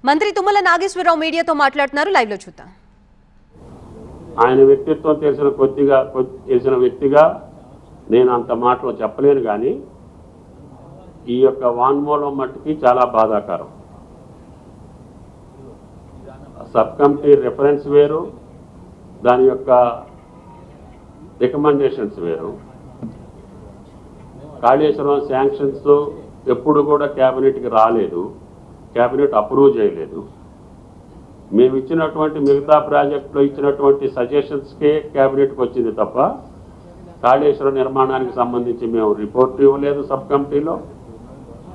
మంత్రి తుమ్మల నాగేశ్వరరావు మీడియాతో మాట్లాడుతున్నారు. లైవ్ లో చూద్దాం. ఆయన వ్యక్తిత్వం తెలిసిన వ్యక్తిగా నేను అంత మాటలు చెప్పలేను, కానీ ఈ యొక్క వాంగ్మూలం మట్టుకి చాలా బాధాకరం. సబ్ కమిటీ రిఫరెన్స్ వేరు, దాని యొక్క రికమెండేషన్స్ వేరు. కాళేశ్వరం శాంక్షన్స్ ఎప్పుడు కూడా క్యాబినెట్కి రాలేదు, క్యాబినెట్ అప్రూవ్ చేయలేదు. మేము ఇచ్చినటువంటి మిగతా ప్రాజెక్టులో ఇచ్చినటువంటి సజెషన్స్కే క్యాబినెట్కి వచ్చింది తప్ప కాళేశ్వరం నిర్మాణానికి సంబంధించి మేము రిపోర్ట్ ఇవ్వలేదు సబ్ కమిటీలో.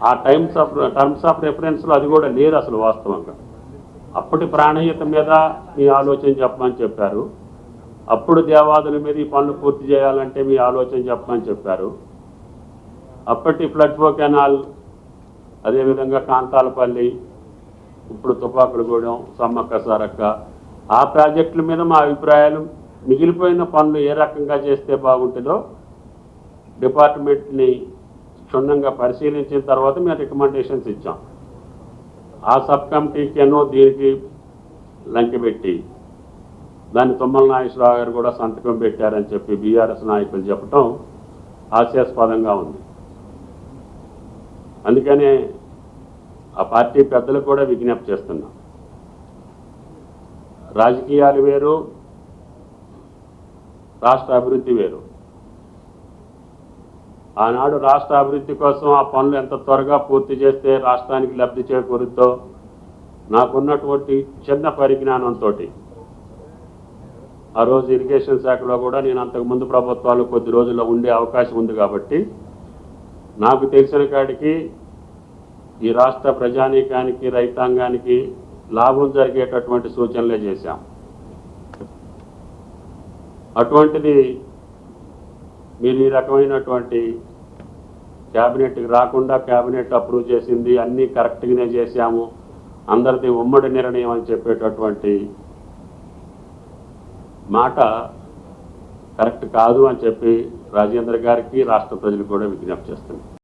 ఆ టర్మ్స్ ఆఫ్ రెఫరెన్స్లో అది కూడా లేదు అసలు వాస్తవంగా. అప్పటి ప్రాణహిత మీద మీ ఆలోచన చెప్పమని చెప్పారు, అప్పుడు దేవాదుల మీద ఈ పనులు పూర్తి చేయాలంటే మీ ఆలోచన చెప్పమని చెప్పారు. అప్పటి ఫ్లడ్ ఫ్లో కెనాల్, అదేవిధంగా కాంతాలపల్లి, ఇప్పుడు తుపాకులగూడెం, సమ్మక్క సారక్క, ఆ ప్రాజెక్టుల మీద మా అభిప్రాయాలు, మిగిలిపోయిన పనులు ఏ రకంగా చేస్తే బాగుంటుందో డిపార్ట్మెంట్ని క్షుణ్ణంగా పరిశీలించిన తర్వాత మేము రికమెండేషన్స్ ఇచ్చాం. ఆ సబ్ కమిటీకేనో దీనికి లంకె పెట్టి దాన్ని తుమ్మల నాగేశ్వరరావు గారు కూడా సంతకం పెట్టారని చెప్పి బీఆర్ఎస్ నాయకులు చెప్పడం హాస్యాస్పదంగా ఉంది. అందుకనే ఆ పార్టీ పెద్దలు కూడా విజ్ఞప్తి చేస్తున్నాం. రాజకీయాలు వేరు, రాష్ట్ర అభివృద్ధి వేరు. ఆనాడు రాష్ట్ర అభివృద్ధి కోసం ఆ పనులు ఎంత త్వరగా పూర్తి చేస్తే రాష్ట్రానికి లబ్ధి చేకూరుద్దో నాకున్నటువంటి చిన్న పరిజ్ఞానంతో ఆ రోజు ఇరిగేషన్ శాఖలో కూడా నేను అంతకుముందు ప్రభుత్వాలు కొద్ది రోజుల్లో ఉండే అవకాశం ఉంది కాబట్టి నాకు తెలిసిన కాడికి ఈ రాష్ట్ర ప్రజానీకానికి, రైతాంగానికి లాభం జరిగేటటువంటి సూచనలే చేశాం. అటువంటిది మీరు ఈ రకమైనటువంటి క్యాబినెట్కి రాకుండా క్యాబినెట్ అప్రూవ్ చేసింది, అన్నీ కరెక్ట్గానే చేశాము, అందరిది ఉమ్మడి నిర్ణయం అని చెప్పేటటువంటి మాట కరెక్ట్ కాదు అని చెప్పి రాజేంద్ర గారికి, రాష్ట్ర ప్రజలకు కూడా విజ్ఞప్తి చేస్తున్నాం.